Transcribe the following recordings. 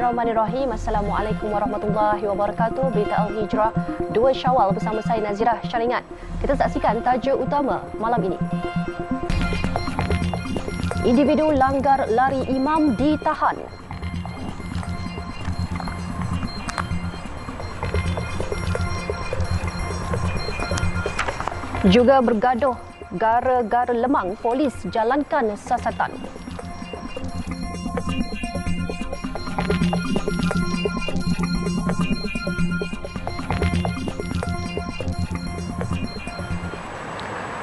Bismillahirrahmanirrahim. Assalamualaikum warahmatullahi wabarakatuh. Berita Al-Hijrah 2 Syawal bersama saya Nazirah Syaringat. Kita saksikan tajuk utama malam ini. Individu langgar lari imam ditahan. Juga bergaduh gara-gara lemang, polis jalankan siasatan.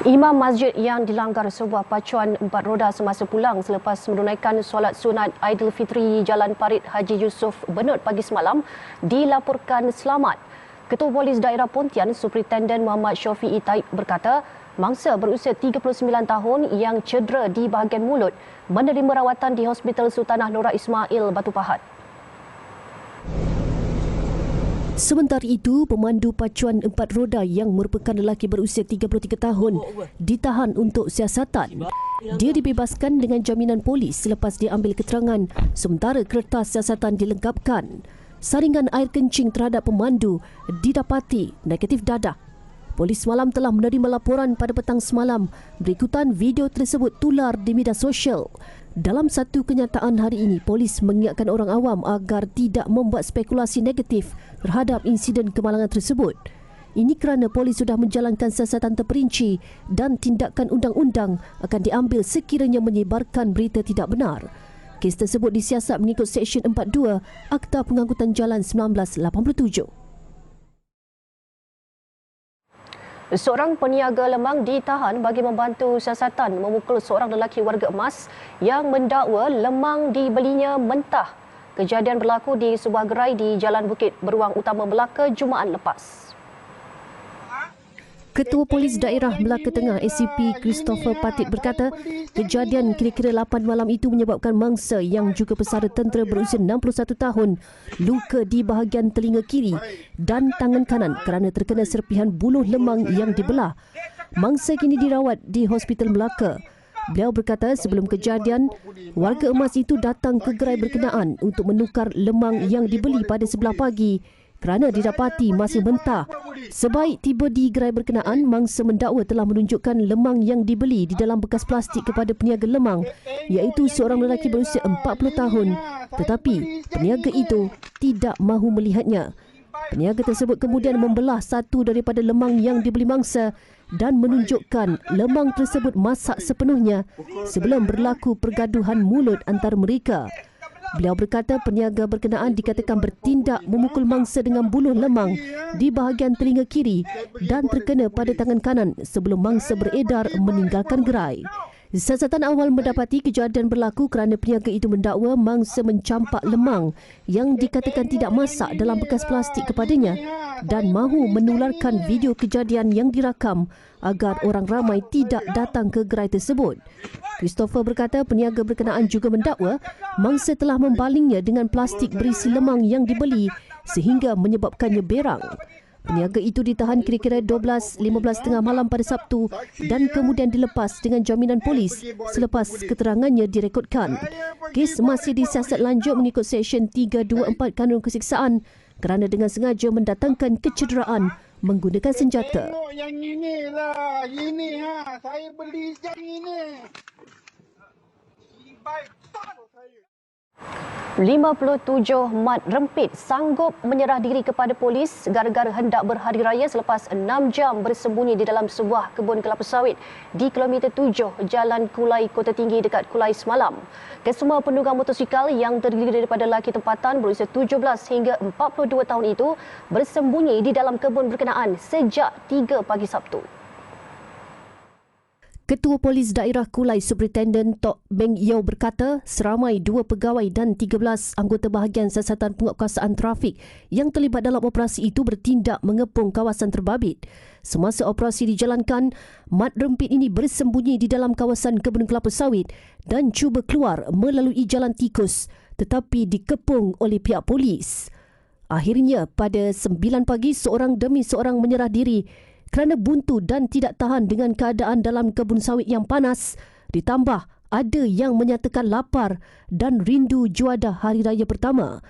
Imam masjid yang dilanggar sebuah pacuan 4 roda semasa pulang selepas menunaikan solat sunat Aidilfitri Jalan Parit Haji Yusof Benut pagi semalam dilaporkan selamat. Ketua Polis Daerah Pontian Superintenden Muhammad Syafiee Taib berkata, mangsa berusia 39 tahun yang cedera di bahagian mulut menerima rawatan di Hospital Sultanah Nora Ismail Batu Pahat. Sementara itu, pemandu pacuan 4 roda yang merupakan lelaki berusia 33 tahun ditahan untuk siasatan. Dia dibebaskan dengan jaminan polis selepas dia ambil keterangan sementara kertas siasatan dilengkapkan. Saringan air kencing terhadap pemandu didapati negatif dadah. Polis semalam telah menerima laporan pada petang semalam berikutan video tersebut tular di media sosial. Dalam satu kenyataan hari ini, polis mengingatkan orang awam agar tidak membuat spekulasi negatif terhadap insiden kemalangan tersebut. Ini kerana polis sudah menjalankan siasatan terperinci dan tindakan undang-undang akan diambil sekiranya menyebarkan berita tidak benar. Kes tersebut disiasat mengikut Seksyen 42 Akta Pengangkutan Jalan 1987. Seorang peniaga lemang ditahan bagi membantu siasatan memukul seorang lelaki warga emas yang mendakwa lemang dibelinya mentah. Kejadian berlaku di sebuah gerai di Jalan Bukit Beruang Utama Melaka Jumaat lepas. Ketua Polis Daerah Melaka Tengah ACP Christopher Patit berkata, kejadian kira-kira 8 malam itu menyebabkan mangsa yang juga pesara tentera berusia 61 tahun luka di bahagian telinga kiri dan tangan kanan kerana terkena serpihan buluh lemang yang dibelah. Mangsa kini dirawat di Hospital Melaka. Beliau berkata sebelum kejadian, warga emas itu datang ke gerai berkenaan untuk menukar lemang yang dibeli pada sebelah pagi kerana didapati masih mentah. Sebaik tiba di gerai berkenaan, mangsa mendakwa telah menunjukkan lemang yang dibeli di dalam bekas plastik kepada peniaga lemang iaitu seorang lelaki berusia 40 tahun tetapi peniaga itu tidak mahu melihatnya. Peniaga tersebut kemudian membelah satu daripada lemang yang dibeli mangsa dan menunjukkan lemang tersebut masak sepenuhnya sebelum berlaku pergaduhan mulut antara mereka. Beliau berkata peniaga berkenaan dikatakan bertindak memukul mangsa dengan buluh lemang di bahagian telinga kiri dan terkena pada tangan kanan sebelum mangsa beredar meninggalkan gerai. Siasatan awal mendapati kejadian berlaku kerana peniaga itu mendakwa mangsa mencampak lemang yang dikatakan tidak masak dalam bekas plastik kepadanya dan mahu menularkan video kejadian yang dirakam agar orang ramai tidak datang ke gerai tersebut. Christopher berkata peniaga berkenaan juga mendakwa mangsa telah membalingnya dengan plastik berisi lemang yang dibeli sehingga menyebabkannya berang. Peniaga itu ditahan kira-kira 12.15 tengah malam pada Sabtu dan kemudian dilepas dengan jaminan polis selepas keterangannya direkodkan. Kes masih disiasat lanjut mengikut Seksyen 324 Kanun Keseksaan kerana dengan sengaja mendatangkan kecederaan menggunakan senjata. Yang inilah, ini saya beli yang ini. 57 mat rempit sanggup menyerah diri kepada polis gara-gara hendak berhari raya selepas 6 jam bersembunyi di dalam sebuah kebun kelapa sawit di kilometer 7 Jalan Kulai Kota Tinggi dekat Kulai semalam. Kesemua penunggang motosikal yang terdiri daripada lelaki tempatan berusia 17 hingga 42 tahun itu bersembunyi di dalam kebun berkenaan sejak 3 pagi Sabtu. Ketua Polis Daerah Kulai Superintenden Tok Beng Yau berkata seramai 2 pegawai dan 13 anggota bahagian siasatan penguatkuasaan trafik yang terlibat dalam operasi itu bertindak mengepung kawasan terbabit. Semasa operasi dijalankan, mat rempit ini bersembunyi di dalam kawasan kebun kelapa sawit dan cuba keluar melalui jalan tikus tetapi dikepung oleh pihak polis. Akhirnya pada 9 pagi seorang demi seorang menyerah diri kerana buntu dan tidak tahan dengan keadaan dalam kebun sawit yang panas, ditambah ada yang menyatakan lapar dan rindu juadah hari raya pertama.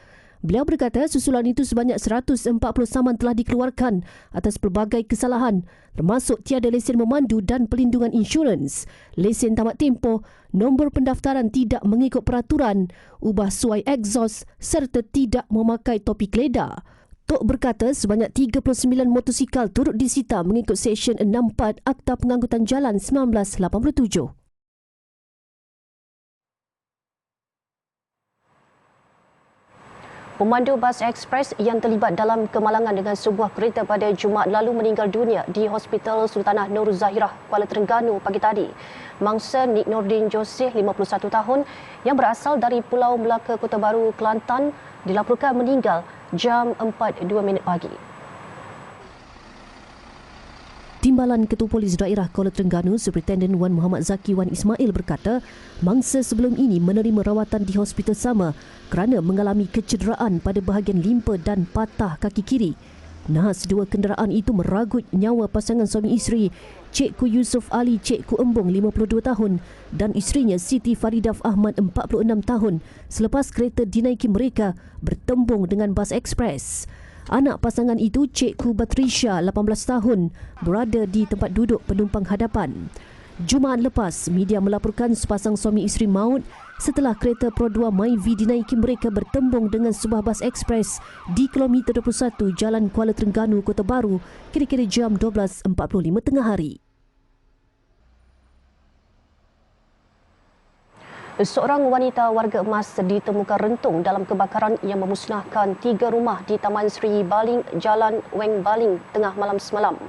Beliau berkata susulan itu sebanyak 140 saman telah dikeluarkan atas pelbagai kesalahan termasuk tiada lesen memandu dan pelindungan insurans, lesen tamat tempoh, nombor pendaftaran tidak mengikut peraturan, ubah suai exhaust serta tidak memakai topi keledar. Tok berkata sebanyak 39 motosikal turut disita mengikut Seksyen 64 Akta Pengangkutan Jalan 1987. Pemandu bas ekspres yang terlibat dalam kemalangan dengan sebuah kereta pada Jumaat lalu meninggal dunia di Hospital Sultanah Nur Zahirah, Kuala Terengganu pagi tadi. Mangsa Nik Nordin Joseh, 51 tahun, yang berasal dari Pulau Melaka, Kota Baru, Kelantan, dilaporkan meninggal jam 4.02 pagi. Timbalan Ketua Polis Daerah Kuala Terengganu, Superintendent Wan Muhammad Zaki Wan Ismail berkata, mangsa sebelum ini menerima rawatan di hospital sama kerana mengalami kecederaan pada bahagian limpa dan patah kaki kiri. Nahas dua kenderaan itu meragut nyawa pasangan suami isteri, Cikgu Yusuf Ali Cikgu Embong 52 tahun dan isterinya Siti Faridaf Ahmad 46 tahun selepas kereta dinaiki mereka bertembung dengan bas ekspres. Anak pasangan itu, Cikgu Batrisha, 18 tahun, berada di tempat duduk penumpang hadapan. Jumaat lepas, media melaporkan sepasang suami isteri maut setelah kereta Pro 2 Myvi dinaiki mereka bertembung dengan sebuah bas ekspres di kilometer 21 Jalan Kuala Terengganu, Kota Baru, kira-kira jam 12.45 tengah hari. Seorang wanita warga emas ditemukan rentung dalam kebakaran yang memusnahkan 3 rumah di Taman Sri Baling, Jalan Weng Baling, tengah malam semalam.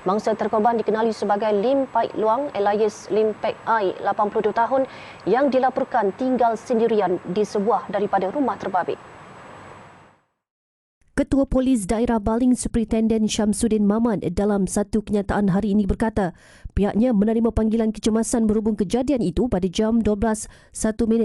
Mangsa terkorban dikenali sebagai Lim Pai Luang alias Lim Pek Ai, 82 tahun, yang dilaporkan tinggal sendirian di sebuah daripada rumah terbabit. Ketua Polis Daerah Baling Superintendent Syamsuddin Mamad dalam satu kenyataan hari ini berkata, pihaknya menerima panggilan kecemasan berhubung kejadian itu pada jam 12.01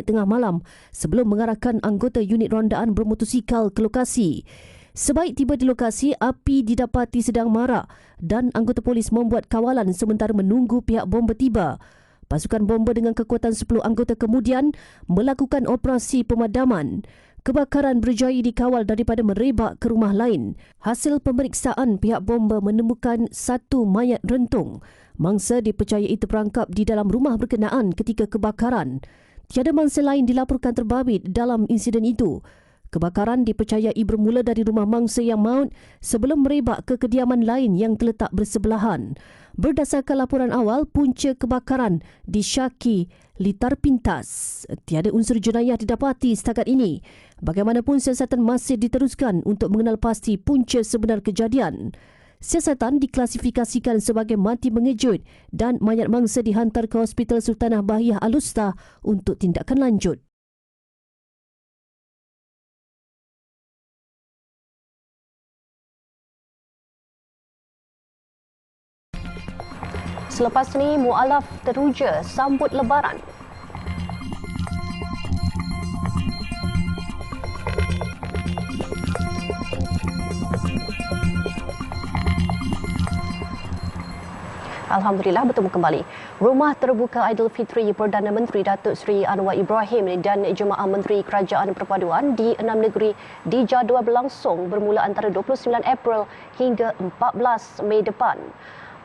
tengah malam sebelum mengarahkan anggota unit rondaan bermotosikal ke lokasi. Sebaik tiba di lokasi, api didapati sedang marak dan anggota polis membuat kawalan sementara menunggu pihak bomba tiba. Pasukan bomba dengan kekuatan 10 anggota kemudian melakukan operasi pemadaman. Kebakaran berjaya dikawal daripada merebak ke rumah lain. Hasil pemeriksaan, pihak bomba menemukan satu mayat rentung. Mangsa dipercayai terperangkap di dalam rumah berkenaan ketika kebakaran. Tiada mangsa lain dilaporkan terbabit dalam insiden itu. Kebakaran dipercayai bermula dari rumah mangsa yang maut sebelum merebak ke kediaman lain yang terletak bersebelahan. Berdasarkan laporan awal, punca kebakaran disyaki litar pintas. Tiada unsur jenayah didapati setakat ini. Bagaimanapun, siasatan masih diteruskan untuk mengenal pasti punca sebenar kejadian. Siasatan diklasifikasikan sebagai mati mengejut dan mayat mangsa dihantar ke Hospital Sultanah Bahiyah Al-Usta untuk tindakan lanjut. Selepas ini, mualaf teruja sambut Lebaran. Alhamdulillah, bertemu kembali. Rumah terbuka Aidilfitri Perdana Menteri Datuk Seri Anwar Ibrahim dan Jemaah Menteri Kerajaan Perpaduan di 6 negeri dijadual berlangsung bermula antara 29 April hingga 14 Mei depan.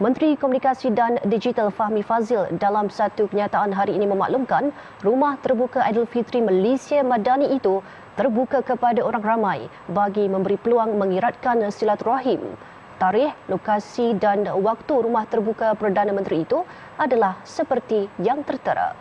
Menteri Komunikasi dan Digital Fahmi Fazil dalam satu kenyataan hari ini memaklumkan rumah terbuka Aidilfitri Malaysia Madani itu terbuka kepada orang ramai bagi memberi peluang mengiratkan silaturahim. Tarikh, lokasi dan waktu rumah terbuka Perdana Menteri itu adalah seperti yang tertera.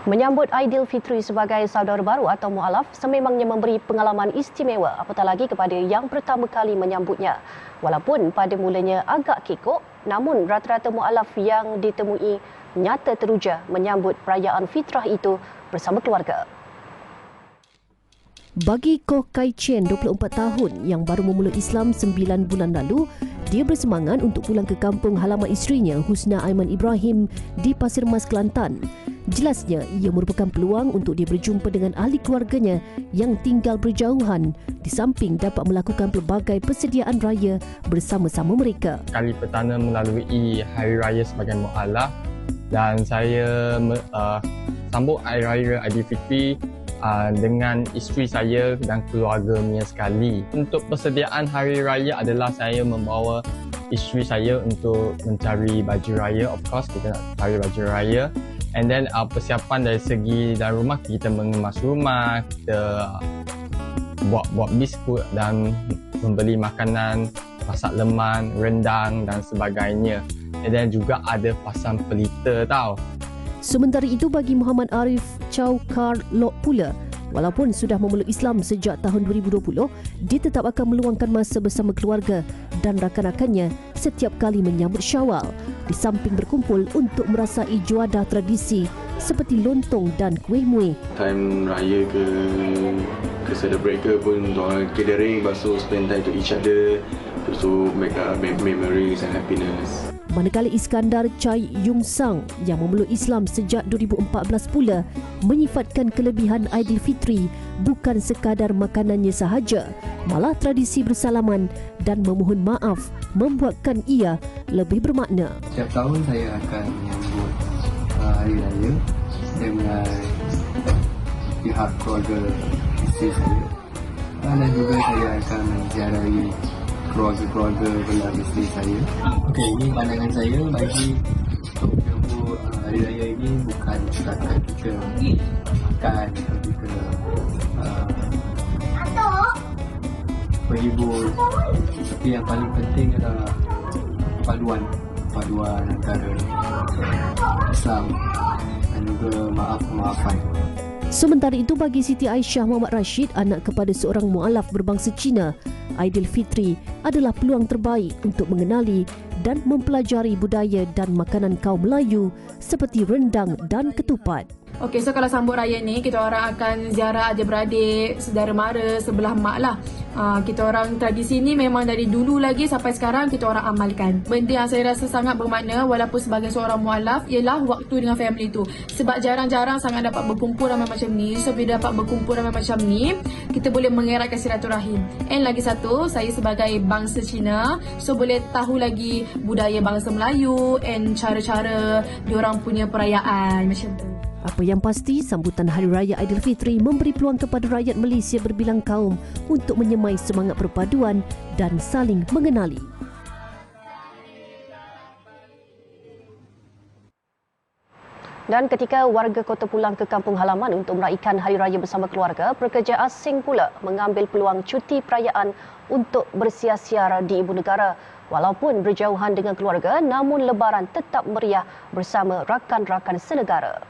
Menyambut Aidilfitri sebagai saudara baru atau mualaf sememangnya memberi pengalaman istimewa, apatah lagi kepada yang pertama kali menyambutnya. Walaupun pada mulanya agak kekok, namun rata-rata mualaf yang ditemui nyata teruja menyambut perayaan fitrah itu bersama keluarga. Bagi Koh Kai Chen, 24 tahun, yang baru memula Islam 9 bulan lalu, dia bersemangat untuk pulang ke kampung halaman isterinya Husna Aiman Ibrahim di Pasir Mas, Kelantan. Jelasnya, ia merupakan peluang untuk dia berjumpa dengan ahli keluarganya yang tinggal berjauhan di samping dapat melakukan pelbagai persediaan raya bersama-sama mereka. Kali pertama melalui Hari Raya sebagai mualaf dan saya sambut Hari Raya Aidilfitri dengan isteri saya dan keluarganya sekali. Untuk persediaan Hari Raya adalah saya membawa isteri saya untuk mencari baju raya. Of course, kita nak cari baju raya. And then persiapan dari segi dalam rumah, kita mengemas rumah, kita buat biskut dan membeli makanan, masak leman, rendang dan sebagainya. And then juga ada pasang pelita tau. Sementara itu bagi Muhammad Arif Chow Kar Lok pula, walaupun sudah memeluk Islam sejak tahun 2020, dia tetap akan meluangkan masa bersama keluarga dan rakan-rakannya setiap kali menyambut Syawal, di samping berkumpul untuk merasai juadah tradisi seperti lontong dan kuih muih. Time raya ke celebrate ke pun orang catering, basuh spend time to each other, to make memories and happiness. Manakala Iskandar Chai Yung Sang yang memeluk Islam sejak 2014 pula menyifatkan kelebihan Aidilfitri bukan sekadar makanannya sahaja, malah tradisi bersalaman dan memohon maaf membuatkan ia lebih bermakna. Setiap tahun saya akan menyambut Hari Raya dengan pihak keluarga isteri saya, dan juga saya akan menziarahi keluarga-keluarga belah isteri saya. Okey, ini pandangan saya bagi untuk menyambut Hari Raya ini bukan setakat kita makan atau kita berhibur, tapi yang paling penting adalah paduan antara Islam dan juga maaf-maafan. Sementara itu bagi Siti Aisyah Muhammad Rashid, anak kepada seorang mualaf berbangsa Cina, Aidilfitri adalah peluang terbaik untuk mengenali dan mempelajari budaya dan makanan kaum Melayu seperti rendang dan ketupat. Okey, so kalau sambut raya ni, kita orang akan ziarah adik-beradik, saudara mara, sebelah mak lah. Kita orang tradisi ni memang dari dulu lagi sampai sekarang kita orang amalkan. Benda yang saya rasa sangat bermakna walaupun sebagai seorang mualaf ialah waktu dengan family tu. Sebab jarang-jarang sangat dapat berkumpul ramai macam ni. So bila dapat berkumpul ramai macam ni, kita boleh mengeratkan silaturahim. And lagi satu, saya sebagai bangsa Cina, so boleh tahu lagi budaya bangsa Melayu and cara-cara diorang punya perayaan macam tu. Apa yang pasti, sambutan Hari Raya Aidilfitri memberi peluang kepada rakyat Malaysia berbilang kaum untuk menyemai semangat perpaduan dan saling mengenali. Dan ketika warga kota pulang ke kampung halaman untuk meraihkan Hari Raya bersama keluarga, pekerja asing pula mengambil peluang cuti perayaan untuk bersiar-siar di ibu negara. Walaupun berjauhan dengan keluarga, namun Lebaran tetap meriah bersama rakan-rakan senegara.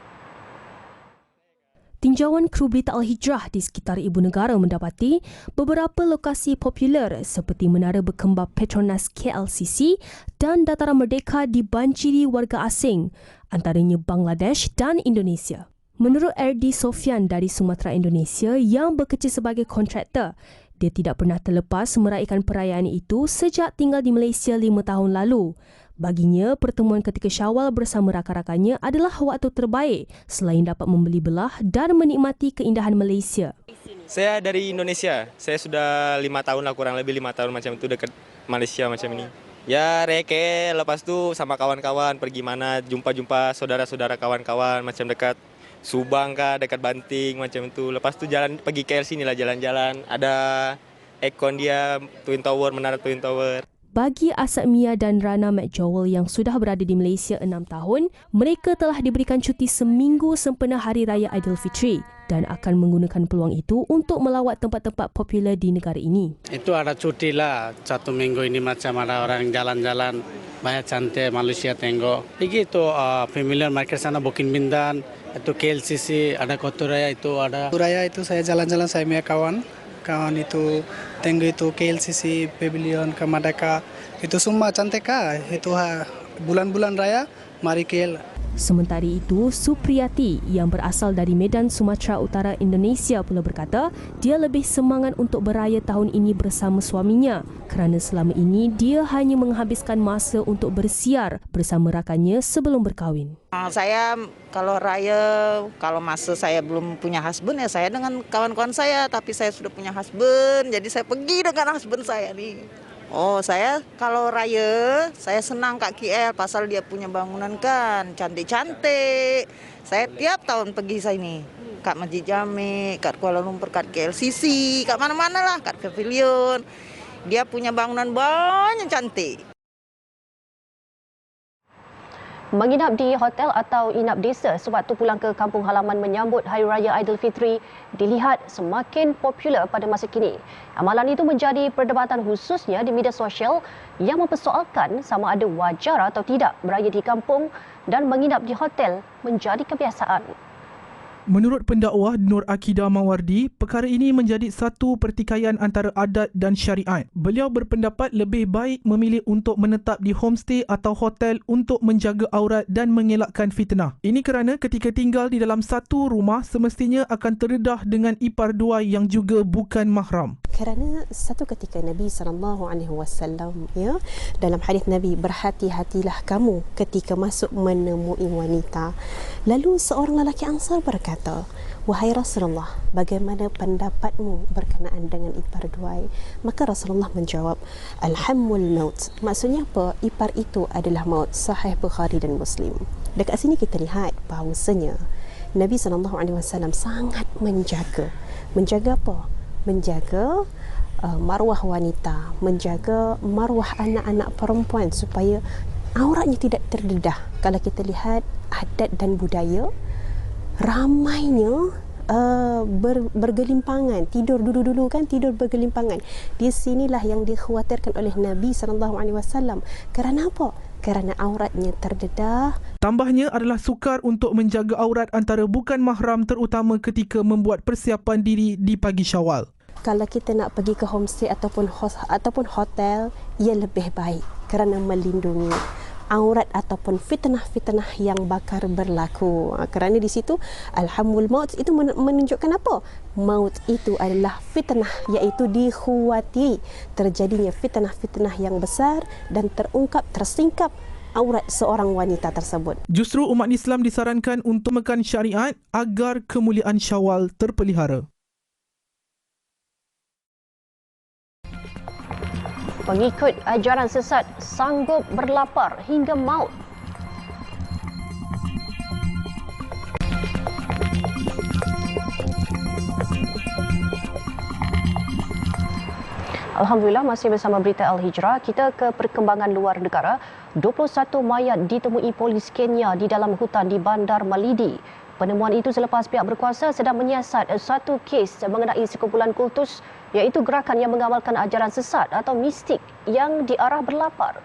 Tinjauan kru berita Al-Hijrah di sekitar ibu negara mendapati beberapa lokasi popular seperti Menara Berkembar Petronas KLCC dan Dataran Merdeka dibanjiri warga asing, antaranya Bangladesh dan Indonesia. Menurut RD Sofian dari Sumatera, Indonesia yang bekerja sebagai kontraktor, dia tidak pernah terlepas meraihkan perayaan itu sejak tinggal di Malaysia 5 tahun lalu. Baginya, pertemuan ketika Syawal bersama rakan-rakannya adalah waktu terbaik selain dapat membeli belah dan menikmati keindahan Malaysia. Saya dari Indonesia. Saya sudah 5 tahun lah, kurang lebih 5 tahun macam itu dekat Malaysia macam ini. Ya reke, lepas tu sama kawan-kawan pergi mana, jumpa-jumpa saudara-saudara kawan-kawan macam dekat Subang kah, dekat Banting macam itu. Lepas tu jalan pergi KL sini lah jalan-jalan. Ada aircon dia, Twin Tower, Menara Twin Tower. Bagi Asad Mia dan Rana McJowell yang sudah berada di Malaysia 6 tahun, mereka telah diberikan cuti seminggu sempena Hari Raya Aidilfitri dan akan menggunakan peluang itu untuk melawat tempat-tempat popular di negara ini. Itu ada cuti lah, 1 minggu ini macam ada orang jalan-jalan, banyak cantik Malaysia tengok. Begitu Pavilion Market sana Bukit Bintan, itu KLCC, ada Kota Raya itu ada. Kota Raya itu saya jalan-jalan saya punya kawan itu tengok itu KLCC, Pavilion, Merdeka, itu semua cantik kah? Itu bulan-bulan raya, mari KL. Sementara itu, Supriyati yang berasal dari Medan, Sumatera Utara, Indonesia pula berkata dia lebih semangat untuk beraya tahun ini bersama suaminya kerana selama ini dia hanya menghabiskan masa untuk bersiar bersama rakannya sebelum berkahwin. Saya kalau raya, kalau masa saya belum punya husband ya saya dengan kawan-kawan saya, tapi saya sudah punya husband, jadi saya pergi dengan husband saya nih. Oh, saya kalau raya, saya senang kat KL pasal dia punya bangunan kan, cantik-cantik. Saya tiap tahun pergi sini. Kat Masjid Jami, kat Kuala Lumpur, kat KLCC, kat mana-mana lah, kat Pavilion. Dia punya bangunan banyak cantik. Menginap di hotel atau inap desa sewaktu pulang ke kampung halaman menyambut Hari Raya Aidilfitri dilihat semakin popular pada masa kini. Amalan itu menjadi perdebatan khususnya di media sosial yang mempersoalkan sama ada wajar atau tidak beraya di kampung dan menginap di hotel menjadi kebiasaan. Menurut pendakwah Nur Akidah Mawardi, perkara ini menjadi satu pertikaian antara adat dan syariat. Beliau berpendapat lebih baik memilih untuk menetap di homestay atau hotel untuk menjaga aurat dan mengelakkan fitnah. Ini kerana ketika tinggal di dalam satu rumah semestinya akan terdedah dengan ipar dua yang juga bukan mahram. Kerana satu ketika Nabi SAW ya, dalam hadis Nabi, berhati-hatilah kamu ketika masuk menemui wanita. Lalu seorang lelaki Ansar berkata, wahai Rasulullah, bagaimana pendapatmu berkenaan dengan ipar duai? Maka Rasulullah menjawab, alhammul maut. Maksudnya apa? Ipar itu adalah maut. Sahih Bukhari dan Muslim. Dekat sini kita lihat bahawasanya Nabi SAW sangat menjaga. Menjaga apa? Menjaga maruah wanita, menjaga maruah anak-anak perempuan supaya auratnya tidak terdedah. Kalau kita lihat adat dan budaya, ramainya bergelimpangan, tidur dulu-dulu kan, tidur bergelimpangan. Di sinilah yang dikhawatirkan oleh Nabi SAW. Kerana apa? Kerana auratnya terdedah. Tambahnya adalah sukar untuk menjaga aurat antara bukan mahram, terutama ketika membuat persiapan diri di pagi Syawal. Kalau kita nak pergi ke homestay ataupun hotel, ia lebih baik kerana melindungi aurat ataupun fitnah-fitnah yang bakal berlaku. Kerana di situ alhamul maut itu menunjukkan apa? Maut itu adalah fitnah, iaitu dikhuati terjadinya fitnah-fitnah yang besar dan tersingkap aurat seorang wanita tersebut. Justru umat Islam disarankan untuk memegang syariat agar kemuliaan Syawal terpelihara. Pengikut ajaran sesat sanggup berlapar hingga maut. Alhamdulillah, masih bersama berita Al-Hijrah. Kita ke perkembangan luar negara. 21 mayat ditemui polis Kenya di dalam hutan di Bandar Malidi. Penemuan itu selepas pihak berkuasa sedang menyiasat satu kes mengenai sekumpulan kultus, iaitu gerakan yang mengamalkan ajaran sesat atau mistik yang diarah berlapar.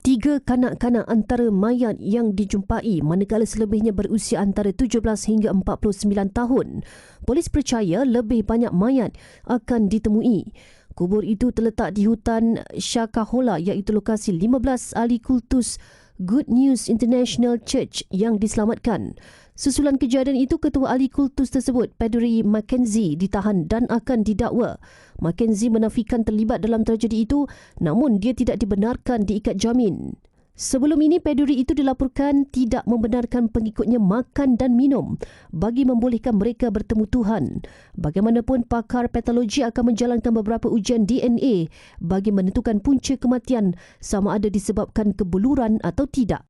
3 kanak-kanak antara mayat yang dijumpai manakala selebihnya berusia antara 17 hingga 49 tahun. Polis percaya lebih banyak mayat akan ditemui. Kubur itu terletak di hutan Shakahola, iaitu lokasi 15 ahli kultus Good News International Church yang diselamatkan. Susulan kejadian itu, ketua ahli kultus tersebut, Padri Mackenzie, ditahan dan akan didakwa. Mackenzie menafikan terlibat dalam tragedi itu, namun dia tidak dibenarkan diikat jamin. Sebelum ini, Padri itu dilaporkan tidak membenarkan pengikutnya makan dan minum bagi membolehkan mereka bertemu Tuhan. Bagaimanapun, pakar patologi akan menjalankan beberapa ujian DNA bagi menentukan punca kematian sama ada disebabkan kebuluran atau tidak.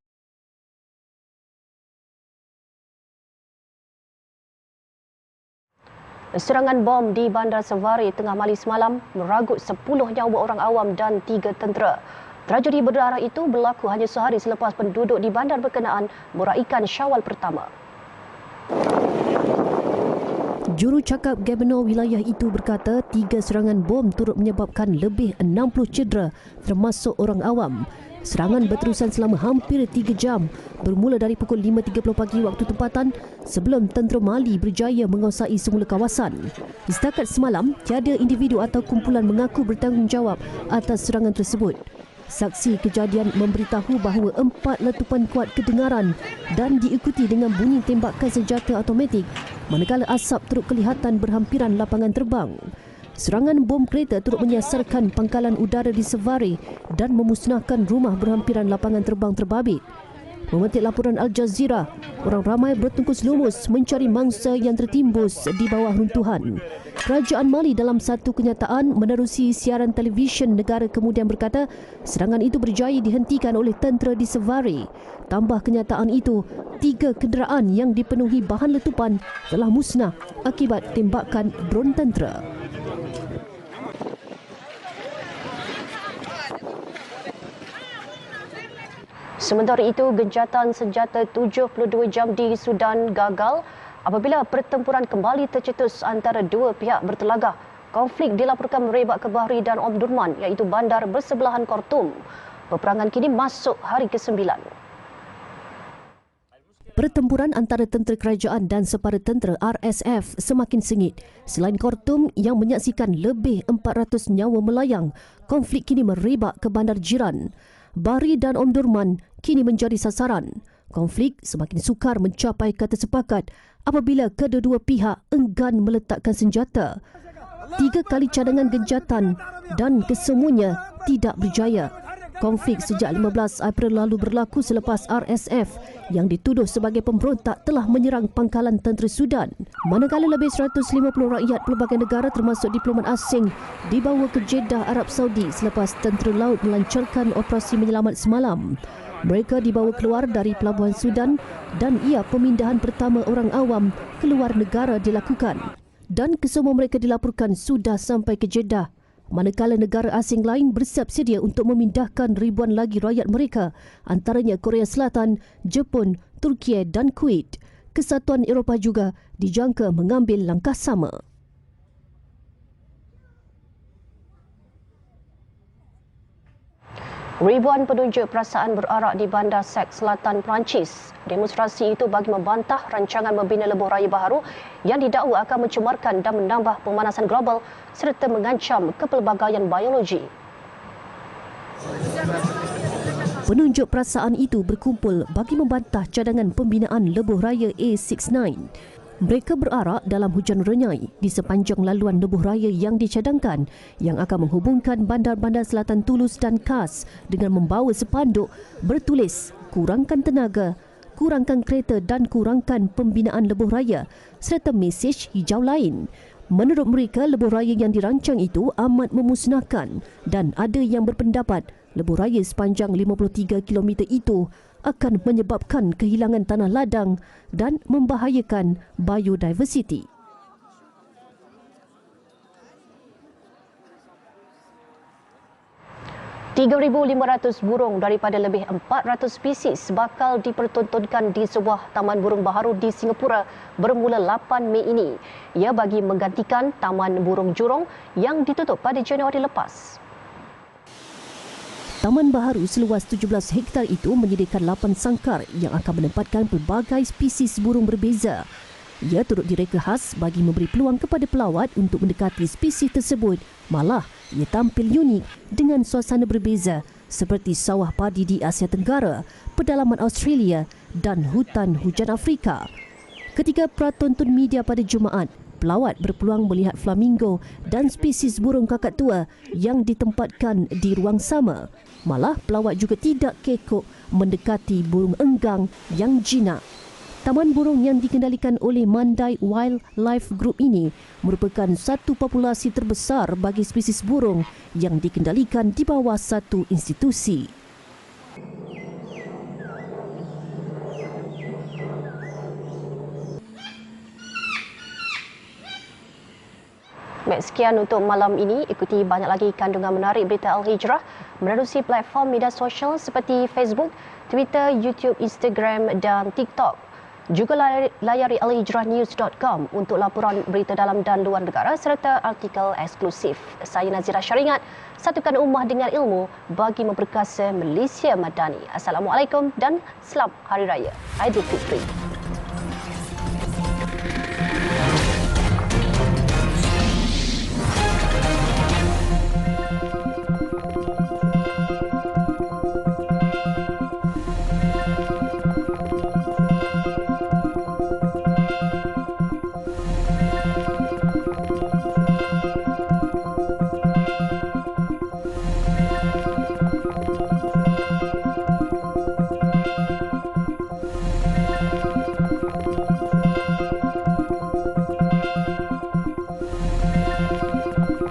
Serangan bom di Bandar Sevari Tengah Mali semalam meragut 10 nyawa orang awam dan 3 tentera. Tragedi berdarah itu berlaku hanya sehari selepas penduduk di bandar berkenaan meraikan Syawal pertama. Jurucakap Gabunor wilayah itu berkata 3 serangan bom turut menyebabkan lebih 60 cedera termasuk orang awam. Serangan berterusan selama hampir 3 jam bermula dari pukul 5.30 pagi waktu tempatan sebelum tentera Mali berjaya menguasai semula kawasan. Setakat semalam, tiada individu atau kumpulan mengaku bertanggungjawab atas serangan tersebut. Saksi kejadian memberitahu bahawa 4 letupan kuat kedengaran dan diikuti dengan bunyi tembakan senjata automatik manakala asap turut kelihatan berhampiran lapangan terbang. Serangan bom kereta turut menyasarkan pangkalan udara di Sevare dan memusnahkan rumah berhampiran lapangan terbang terbabit. Memetik laporan Al Jazeera, orang ramai bertungkus lumus mencari mangsa yang tertimbus di bawah runtuhan. Kerajaan Mali dalam satu kenyataan menerusi siaran televisyen negara kemudian berkata serangan itu berjaya dihentikan oleh tentera di Sevare. Tambah kenyataan itu, 3 kenderaan yang dipenuhi bahan letupan telah musnah akibat tembakan dron tentera. Sementara itu, gencatan senjata 72 jam di Sudan gagal apabila pertempuran kembali tercetus antara dua pihak bertelagah. Konflik dilaporkan merebak ke Bahri dan Omdurman iaitu bandar bersebelahan Khartoum. Peperangan kini masuk hari ke-9. Pertempuran antara tentera kerajaan dan separa tentera RSF semakin sengit. Selain Khartoum yang menyaksikan lebih 400 nyawa melayang, konflik kini merebak ke bandar jiran. Bahri dan Omdurman kini menjadi sasaran. Konflik semakin sukar mencapai kata sepakat apabila kedua-dua pihak enggan meletakkan senjata. 3 kali cadangan gencatan dan kesemuanya tidak berjaya. Konflik sejak 15 April lalu berlaku selepas RSF yang dituduh sebagai pemberontak telah menyerang pangkalan tentera Sudan. Manakala lebih 150 rakyat pelbagai negara termasuk diplomat asing dibawa ke Jeddah, Arab Saudi selepas tentera laut melancarkan operasi menyelamat semalam. Mereka dibawa keluar dari pelabuhan Sudan dan ia pemindahan pertama orang awam keluar negara dilakukan. Dan kesemua mereka dilaporkan sudah sampai ke Jeddah. Manakala negara asing lain bersiap sedia untuk memindahkan ribuan lagi rakyat mereka, antaranya Korea Selatan, Jepun, Turki dan Kuwait. Kesatuan Eropah juga dijangka mengambil langkah sama. Ribuan penunjuk perasaan berarak di bandar Sèvres Selatan Perancis. Demonstrasi itu bagi membantah rancangan membina lebuh raya baharu yang didakwa akan mencemarkan dan menambah pemanasan global serta mengancam kepelbagaian biologi. Penunjuk perasaan itu berkumpul bagi membantah cadangan pembinaan lebuh raya A69. Mereka berarak dalam hujan renyai di sepanjang laluan lebuh raya yang dicadangkan yang akan menghubungkan bandar-bandar selatan Toulouse dan Kars dengan membawa sepanduk bertulis kurangkan tenaga, kurangkan kereta dan kurangkan pembinaan lebuh raya serta mesej hijau lain. Menurut mereka, lebuh raya yang dirancang itu amat memusnahkan dan ada yang berpendapat lebuh raya sepanjang 53 km itu akan menyebabkan kehilangan tanah ladang dan membahayakan biodiversiti. $3,500 burung daripada lebih 400 spesies bakal dipertontonkan di sebuah taman burung baharu di Singapura bermula 8 Mei ini. Ia bagi menggantikan Taman Burung Jurong yang ditutup pada Januari lepas. Taman baharu seluas 17 hektar itu menyediakan 8 sangkar yang akan menempatkan pelbagai spesies burung berbeza. Ia turut direka khas bagi memberi peluang kepada pelawat untuk mendekati spesies tersebut. Malah, ia tampil unik dengan suasana berbeza seperti sawah padi di Asia Tenggara, pedalaman Australia dan hutan hujan Afrika. Ketika pratonton media pada Jumaat, pelawat berpeluang melihat flamingo dan spesies burung kakak tua yang ditempatkan di ruang sama. Malah, pelawat juga tidak kekok mendekati burung enggang yang jinak. Taman burung yang dikendalikan oleh Mandai Wildlife Group ini merupakan satu populasi terbesar bagi spesies burung yang dikendalikan di bawah satu institusi. Baik, sekian untuk malam ini. Ikuti banyak lagi kandungan menarik berita Al-Hijrah menerusi platform media sosial seperti Facebook, Twitter, YouTube, Instagram dan TikTok. Juga layari alhijrahnews.com untuk laporan berita dalam dan luar negara serta artikel eksklusif. Saya Nazira Syaringat, satukan ummah dengan ilmu bagi memperkasa Malaysia Madani. Assalamualaikum dan selamat Hari Raya Aidilfitri.